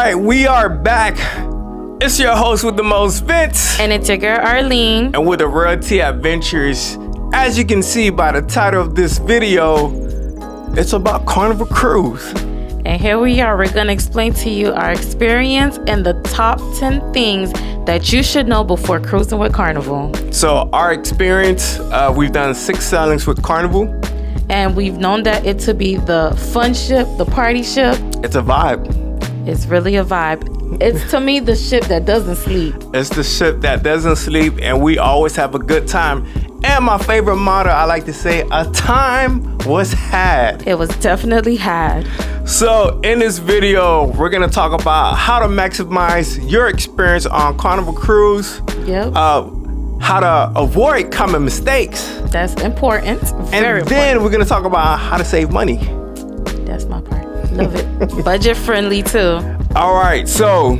right, we are back. It's your host with the most, Vince. And it's your girl, Arlene. And with the Royalty Adventures. As you can see by the title of this video, it's about Carnival Cruise. And here we are. We're going to explain to you our experience and the top 10 things that you should know before cruising with Carnival. So our experience, we've done 6 sailings with Carnival. And we've known that it to be the fun ship, the party ship. It's a vibe. It's really a vibe. It's, to me, the ship that doesn't sleep. It's the ship that doesn't sleep, and we always have a good time. And my favorite motto, I like to say, a time was had. It was definitely had. So in this video, we're going to talk about how to maximize your experience on Carnival Cruise. Yep. How to avoid common mistakes. That's important. Very and then important. we're going to talk about how to save money. That's my part. Love it. Budget friendly too. All right. So,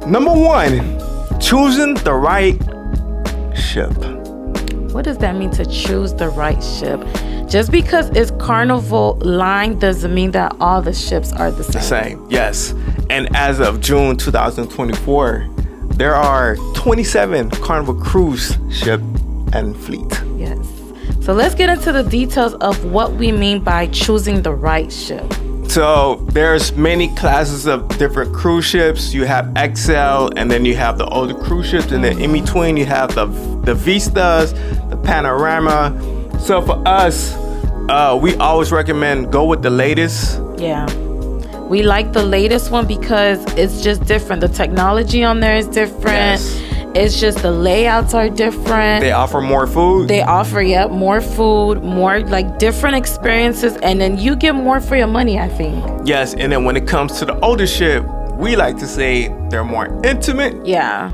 number 1, choosing the right ship. What does that mean to choose the right ship? Just because it's Carnival line doesn't mean that all the ships are the same. Yes. And as of June 2024, there are 27 Carnival cruise ship and fleet. Yes. So let's get into the details of what we mean by choosing the right ship. So there's many classes of different cruise ships. You have XL, and then you have the older cruise ships, and then in between you have the Vistas, the Panorama. So for us, we always recommend go with the latest. Yeah. We like the latest one because it's just different. The technology on there is different. Yes. It's just the layouts are different. They offer more food. They offer, more food, more like different experiences, and then you get more for your money, I think. Yes, and then when it comes to the older ship, we like to say they're more intimate. Yeah.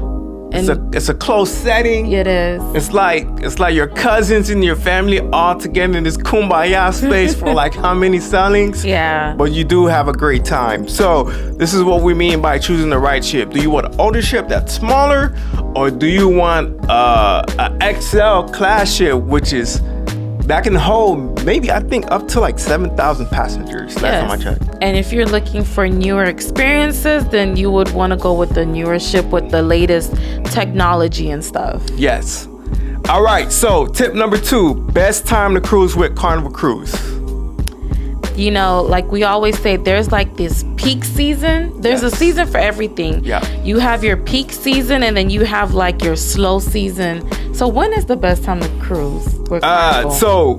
It's a close setting. It is. It's like your cousins and your family all together in this kumbaya space for like how many sailings? Yeah. But you do have a great time. So this is what we mean by choosing the right ship. Do you want an older ship that's smaller, or do you want an XL class ship, which is that can hold maybe I think up to like 7,000 passengers. Last time I checked. And if you're looking for newer experiences, then you would want to go with the newer ship with the latest technology and stuff. Yes. All right. So tip number 2, best time to cruise with Carnival Cruise. You know, like we always say, there's like this peak season. There's a season for everything. Yeah. You have your peak season, and then you have like your slow season. So when is the best time to cruise with Carnival? So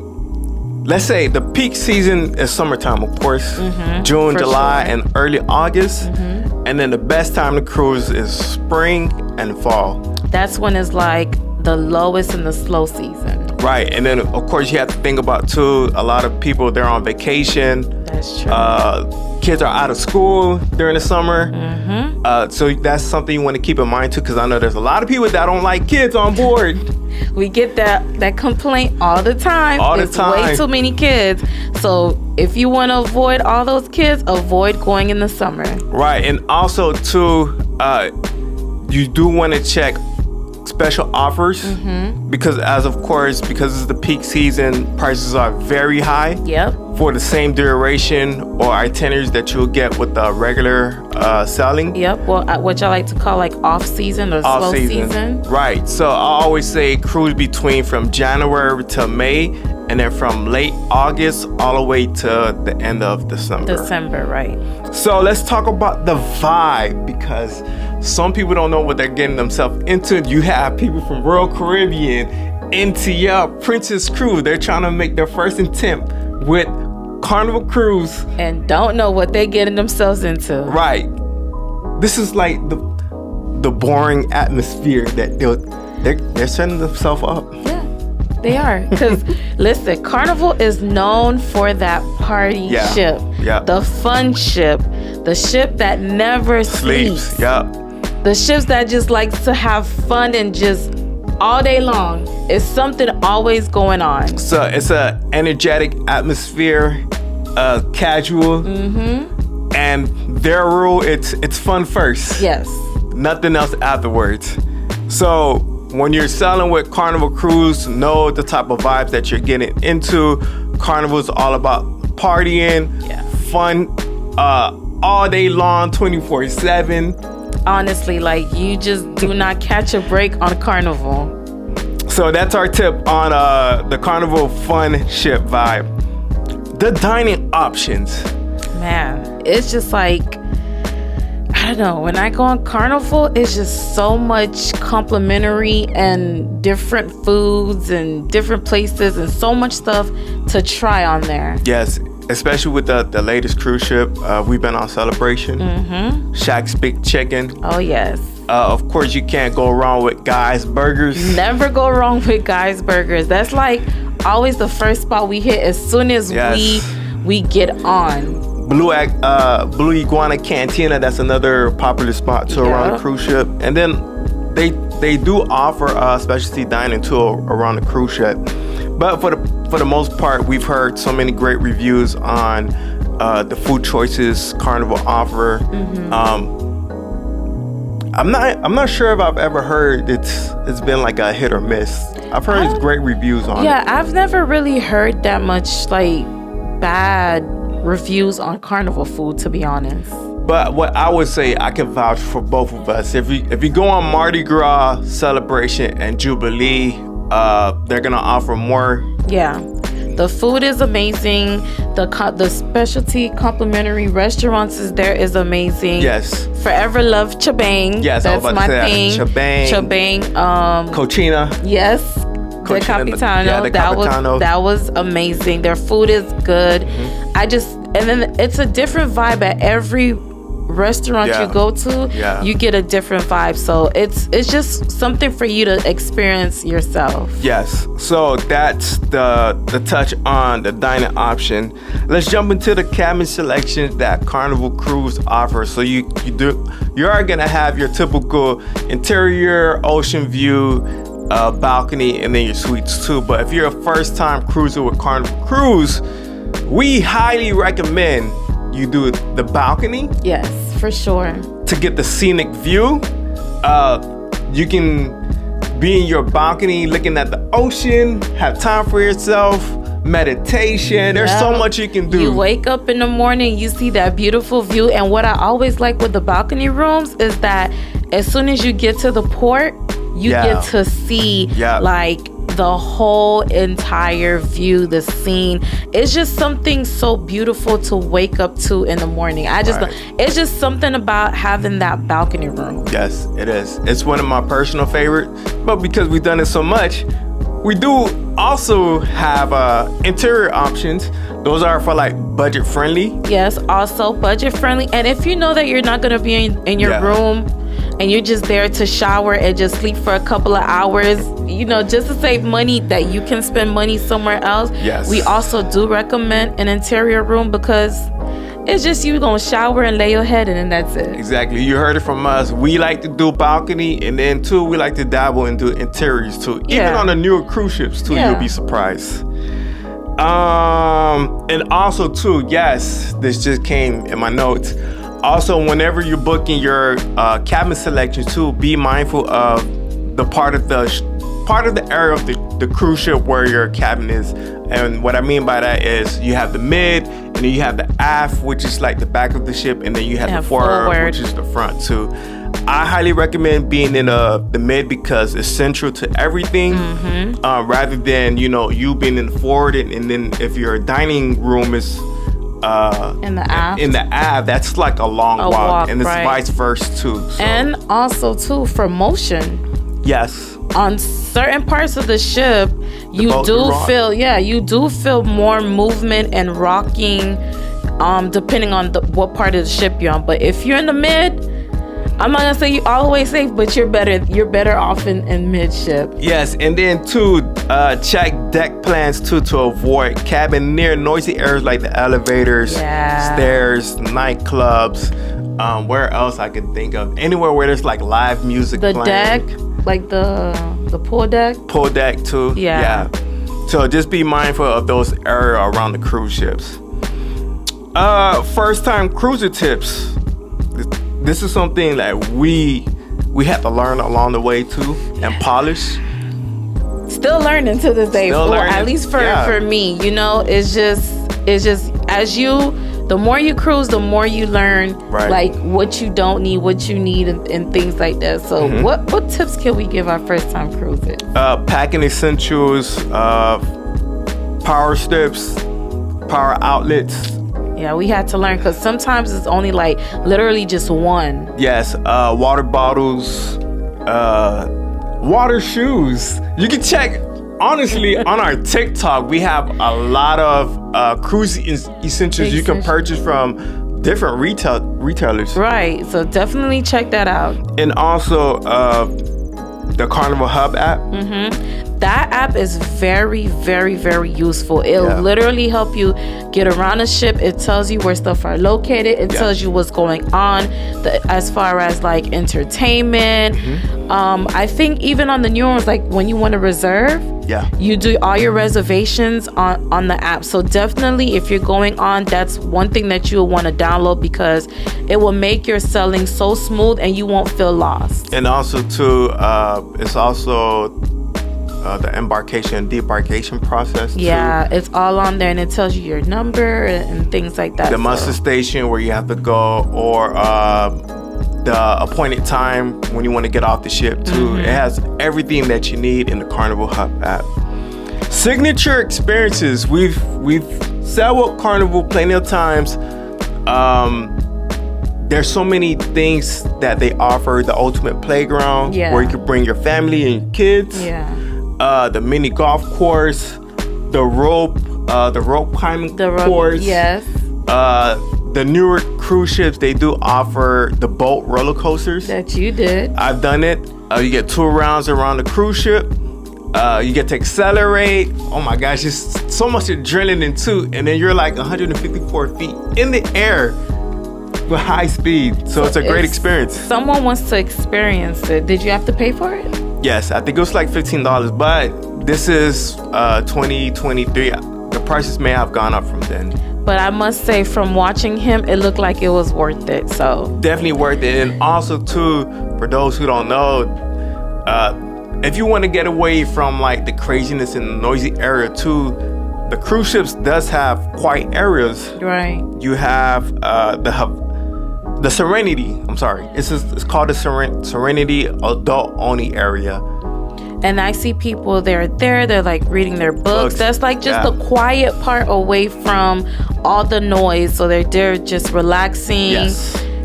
let's say the peak season is summertime, of course. June, July, and early August. And then the best time to cruise is spring and fall. That's when it's like the lowest in the slow season. Right. And then, of course, you have to think about, too, a lot of people, they're on vacation. That's true. Kids are out of school during the summer. So that's something you want to keep in mind, too, because I know there's a lot of people that don't like kids on board. We get that complaint all the time. It's way too many kids. So if you want to avoid all those kids, avoid going in the summer. Right. And also, too, you do want to check special offers because because it's the peak season, prices are very high. Yep. For the same duration or itineraries that you'll get with the regular sailing. Yep. Well, what y'all like to call like off season or slow season. Right. So I always say cruise between from January to May, and then from late August all the way to the end of December. Right. So let's talk about the vibe, because some people don't know what they're getting themselves into. You have people from Royal Caribbean, NTL, Princess Cruise. They're trying to make their first attempt with Carnival Cruise and don't know what they're getting themselves into. Right. This is like the boring atmosphere that they're setting themselves up. Yeah, they are. Because listen, Carnival is known for that party ship. Yeah. The fun ship. The ship that never sleeps. Yep. The ships that just likes to have fun and just all day long. It's something always going on. So it's a energetic atmosphere, casual, and their rule, it's fun first. Yes. Nothing else afterwards. So when you're sailing with Carnival Cruise, know the type of vibes that you're getting into. Carnival is all about partying, fun, all day long, 24/7. Honestly, like, you just do not catch a break on Carnival. So that's our tip on the Carnival Fun Ship Vibe. The dining options. Man, it's just like, I don't know. When I go on Carnival, it's just so much complimentary and different foods and different places and so much stuff to try on there. Yes, especially with the latest cruise ship. We've been on Celebration. Mm-hmm. Shaq's Big Chicken. Oh, yes. Of course, you can't go wrong with Guy's Burgers. Never go wrong with Guy's Burgers. That's like always the first spot we hit as soon as we get on. Blue Iguana Cantina, that's another popular spot too around the cruise ship. And then they do offer specialty dining too around the cruise ship. But for the most part, we've heard so many great reviews on the food choices Carnival offer. Mm-hmm. I'm not sure if I've ever heard it's been like a hit or miss. I've heard great reviews on it. Yeah, I've never really heard that much like bad reviews on Carnival food, to be honest. But what I would say, I can vouch for both of us. If you go on Mardi Gras, Celebration, and Jubilee, they're gonna offer more. Yeah, the food is amazing. The specialty complimentary restaurants is amazing. Yes. Forever love Chabang. Yes, that's my thing. Chabang. Cochina. Yes. The Capitano. The Capitano. That was amazing. Their food is good. Mm-hmm. And then it's a different vibe at every restaurant you go to. Yeah. You get a different vibe. So it's just something for you to experience yourself. Yes. So that's the touch on the dining option. Let's jump into the cabin selections that Carnival Cruise offers. So you are gonna have your typical interior, ocean view, balcony, and then your suites too. But if you're a first-time cruiser with Carnival Cruise, we highly recommend you do the balcony. Yes, for sure. To get the scenic view, you can be in your balcony looking at the ocean, have time for yourself, meditation. There's so much you can do. You wake up in the morning, you see that beautiful view. And what I always like with the balcony rooms is that as soon as you get to the port, you get to see like the whole entire view, the scene. It's just something so beautiful to wake up to in the morning. It's just something about having that balcony room. Yes, it is. It's one of my personal favorites, but because we've done it so much, we do also have interior options. Those are for like budget friendly. Yes, also budget friendly. And if you know that you're not gonna be in your room and you're just there to shower and just sleep for a couple of hours, just to save money that you can spend money somewhere else. Yes. We also do recommend an interior room because it's just you gonna shower and lay your head in and that's it. Exactly. You heard it from us. We like to do balcony, and then too, we like to dabble and do interiors too. Even on the newer cruise ships too, you'll be surprised. And also too, yes, this just came in my notes. Also, whenever you're booking your cabin selection too, be mindful of the part of the area of the cruise ship where your cabin is. And what I mean by that is you have the mid, and then you have the aft, which is like the back of the ship, and then you have the forward, which is the front too. I highly recommend being in the mid because it's central to everything, rather than you being in the forward, and then if your dining room is in the aft, that's like a long walk, and it's vice versa too. So. And also too, for motion. Yes. On certain parts of the ship, you do feel more movement and rocking, depending on what part of the ship you're on. But if you're in the mid, I'm not gonna say you're always safe, but you're better off in midship. Yes, and then too, check deck plans too to avoid cabin near noisy areas like the elevators, stairs, nightclubs. Where else I can think of? Anywhere where there's like live music playing. Deck, like the pool deck. Pool deck too. Yeah. So just be mindful of those areas around the cruise ships. First time cruiser tips. This is something that we had to learn along the way too and polish. Still learning to this day. At least for me, it's just as you the more you cruise, the more you learn, like what you don't need, what you need, and things like that. So what tips can we give our first time cruising? Packing essentials, power strips, power outlets. Yeah, we had to learn because sometimes it's only like literally just one. Yes, water bottles, water shoes. You can check, honestly, on our TikTok, we have a lot of cruise essentials you can purchase from different retailers. Right, so definitely check that out. And also the Carnival Hub app. That app is very, very, very useful. It'll literally help you get around a ship. It tells you where stuff are located. It tells you what's going on as far as like entertainment. I think even on the new ones, like when you want to reserve, you do all your reservations on the app. So definitely if you're going on, that's one thing that you'll want to download because it will make your selling so smooth and you won't feel lost. And also too, it's also the embarkation and debarkation process too. Yeah, it's all on there and it tells you your number and things like that. The muster station where you have to go, or the appointed time when you want to get off the ship too. It has everything that you need in the Carnival Hub app. Signature experiences. We've said with Carnival plenty of times. There's so many things that they offer. The ultimate playground where you can bring your family and your kids. The mini golf course, the rope climbing course. The newer cruise ships, they do offer the boat roller coasters. That you did. I've done it. You get 2 rounds around the cruise ship. You get to accelerate. Oh my gosh, it's so much adrenaline too. And then you're like 154 feet in the air with high speed. So it's a great experience. Someone wants to experience it. Did you have to pay for it? Yes, I think it was like $15, but this is 2023. The prices may have gone up from then. But I must say, from watching him, it looked like it was worth it. So definitely worth it. And also too, for those who don't know, if you want to get away from like the craziness and the noisy area too, the cruise ships does have quiet areas. Right. You have the Serenity. I'm sorry. It's called the Serenity Adult Only area. And I see people, they're like reading their books. That's like just the quiet part away from all the noise. So they're just relaxing,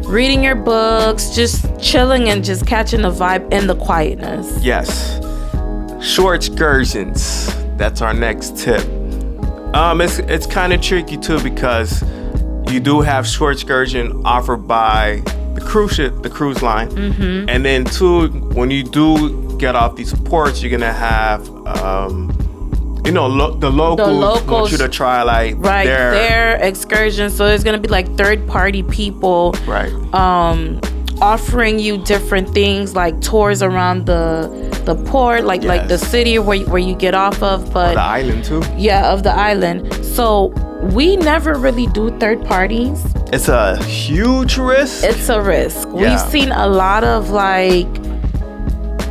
reading your books, just chilling and just catching the vibe in the quietness. Yes. Short excursions. That's our next tip. It's kind of tricky too because you do have short excursion offered by the cruise ship, the cruise line. And then too, when you do get off these ports, you're gonna have the locals want you to try like their excursions. So there's gonna be like third-party people offering you different things like tours around the port, like the city where you get off of, but the island too. Of the island. So we never really do third parties. It's a huge risk. It's a risk. We've seen a lot of like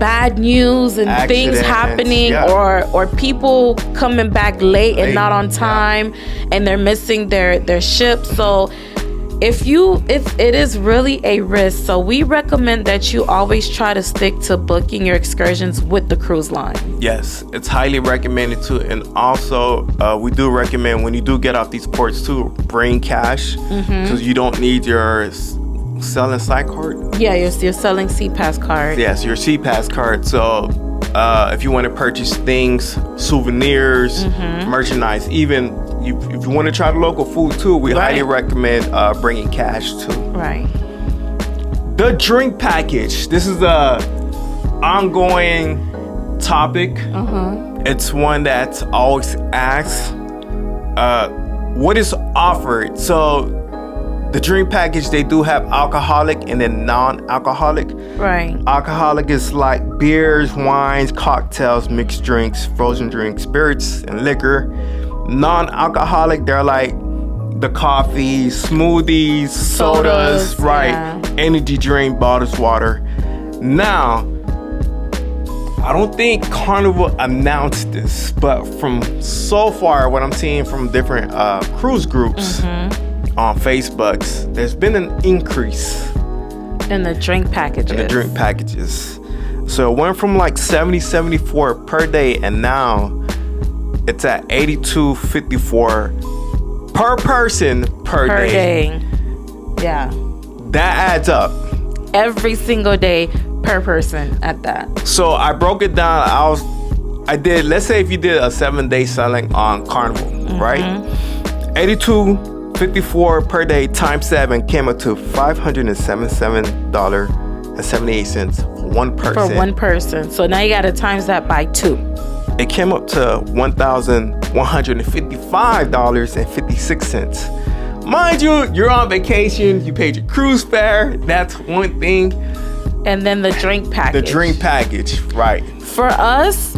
bad news and things happening, or people coming back late and not on time, and they're missing their ship. So it is really a risk. So we recommend that you always try to stick to booking your excursions with the cruise line. Yes, it's highly recommended too. And also we do recommend when you do get off these ports too, bring cash, because you don't need your selling side card. You're selling SeaPass card. Yes, your SeaPass card. So if you want to purchase things, souvenirs, merchandise, even if you want to try the local food too, we highly recommend bringing cash too. Right. The drink package. This is a ongoing topic. It's one that's always asked. What is offered? So the drink package, they do have alcoholic and then non-alcoholic. Right. Alcoholic is like beers, wines, cocktails, mixed drinks, frozen drinks, spirits, and liquor. Non-alcoholic, they're like the coffee, smoothies, sodas, energy drink, bottled water. Now, I don't think Carnival announced this, but from so far what I'm seeing from different cruise groups, on Facebooks, there's been an increase in the drink packages. So it went from like 74 per day, and now it's at 82.54 per person per day. Yeah. That adds up. Every single day per person at that. So I broke it down. Let's say if you did a 7-day selling on Carnival, right? 82.54 per day times 7 came up to $577.78 for one person. For one person. So now you got to times that by 2. It came up to $1,155.56. Mind you, you're on vacation. You paid your cruise fare. That's one thing. And then the drink package. The drink package, right. For us,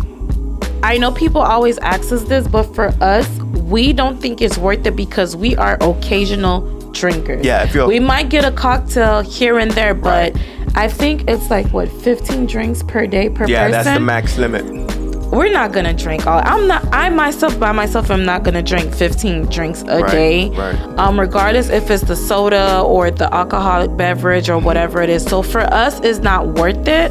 I know people always ask us this, but for us, we don't think it's worth it because we are occasional drinkers. Yeah, we might get a cocktail here and there, but I think it's like 15 drinks per day per person. Yeah, that's the max limit. We're not gonna drink all. I myself am not gonna drink 15 drinks a day. Right. Regardless if it's the soda or the alcoholic beverage or whatever it is. So for us, it's not worth it.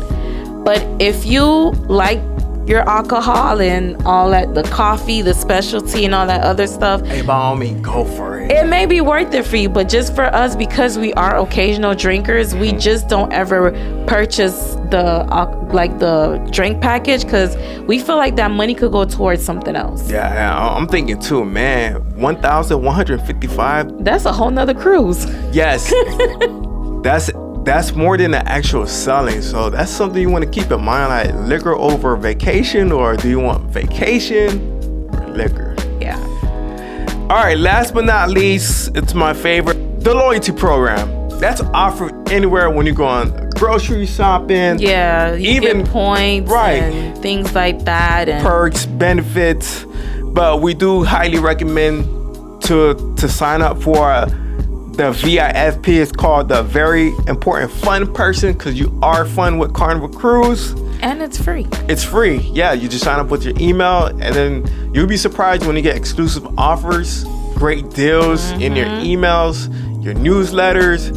But if you like your alcohol and all that, the coffee, the specialty and all that other stuff, hey, by all means, go for it. It may be worth it for you, but just for us, because we are occasional drinkers, we just don't ever purchase the drink package because we feel like that money could go towards something else. Yeah, I'm thinking too, man. 1,155. That's a whole nother cruise. Yes, that's more than the actual selling. So that's something you want to keep in mind. Like liquor over vacation, or do you want vacation or liquor? Yeah. All right. Last but not least, it's my favorite, the loyalty program. That's offered anywhere when you go on grocery shopping. Yeah, you get points, and things like that, and perks, benefits. But we do highly recommend to sign up for the VIFP. Is called the Very Important Fun Person, because you are fun with Carnival Cruise. And it's free. It's free. Yeah, you just sign up with your email, and then you'll be surprised when you get exclusive offers, great deals in your emails, your newsletters.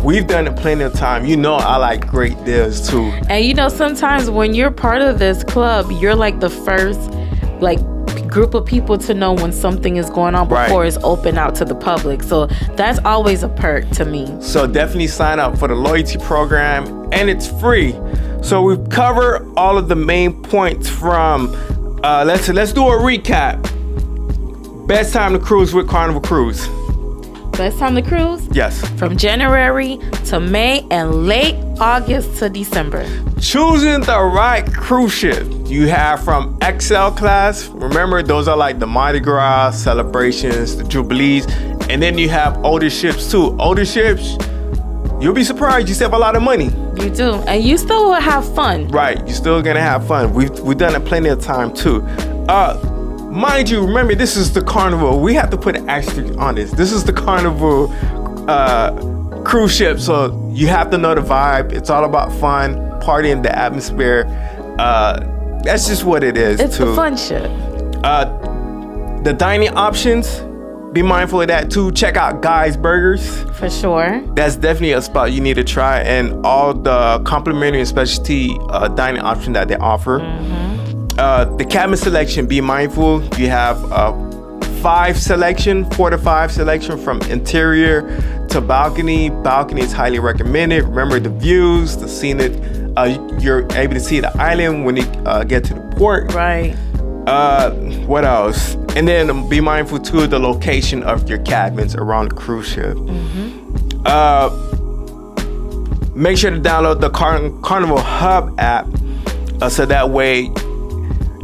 We've done it plenty of time. You know I like great deals too. And sometimes when you're part of this club, you're like the first group of people to know when something is going on before it's open out to the public. So that's always a perk to me. So definitely sign up for the loyalty program, and it's free. So we've covered all of the main points from let's do a recap. Best time to cruise with Carnival Cruise. Best time to cruise? Yes. From January to May and late August to December. Choosing the right cruise ship. You have from XL class. Remember, those are like the Mardi Gras celebrations, the Jubilees. And then you have older ships too. Older ships, you'll be surprised. You save a lot of money. You do. And you still will have fun. Right. You're still going to have fun. We've done it plenty of time too. Mind you, remember, this is the Carnival. We have to put an asterisk on this. This is the Carnival cruise ship, so you have to know the vibe. It's all about fun, partying, the atmosphere. That's just what it is. It's a fun ship. The dining options, be mindful of that too. Check out Guy's Burgers. For sure. That's definitely a spot you need to try, and all the complimentary and specialty dining options that they offer. The cabin selection, be mindful. You have 4 to 5 selection from interior to balcony. Balcony is highly recommended. Remember the views, the scenic. You're able to see the island when you get to the port. Right. What else? And then be mindful too of the location of your cabins around the cruise ship. Make sure to download the Carnival Hub app, so that way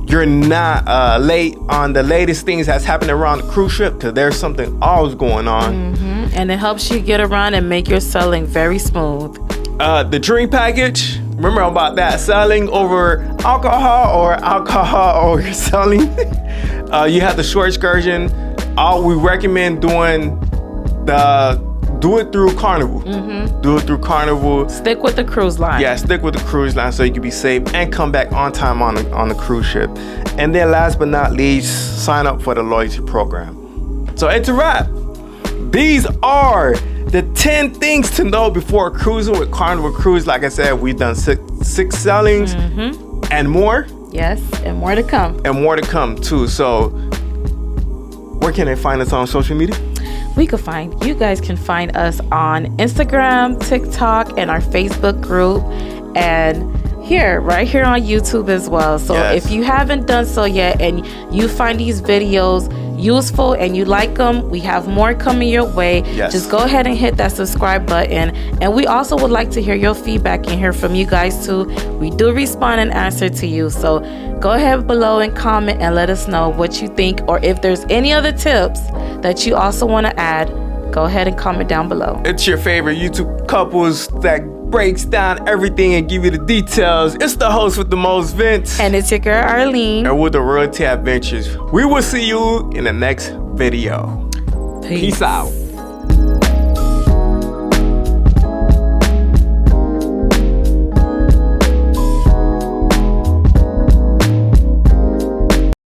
you're not late on the latest things that's happening around the cruise ship, because there's something always going on. And it helps you get around and make your selling very smooth. The drink package, remember about that, selling over alcohol or selling. You have the short excursion. We recommend do it through Carnival. Do it through Carnival. Stick with the cruise line. Yeah, stick with the cruise line so you can be safe and come back on time on the cruise ship. And then last but not least, sign up for the loyalty program. So it's a wrap. these are the 10 things to know before cruising with Carnival Cruise. Like I said, we've done six sailings and more. Yes, and more to come. And more to come too. So where can they find us on social media? You guys can find us on Instagram, TikTok, and our Facebook group, and right here on YouTube as well. So if you haven't done so yet and you find these videos useful and you like them, we have more coming your way. Just go ahead and hit that subscribe button. And we also would like to hear your feedback and hear from you guys too. We do respond and answer to you. So go ahead below and comment and let us know what you think, or if there's any other tips that you also want to add, go ahead and comment down below. It's your favorite YouTube couples that breaks down everything and give you the details. It's the host with the most, Vince. And it's your girl, Arlene. And with the Royalty Adventures. We will see you in the next video. Peace out.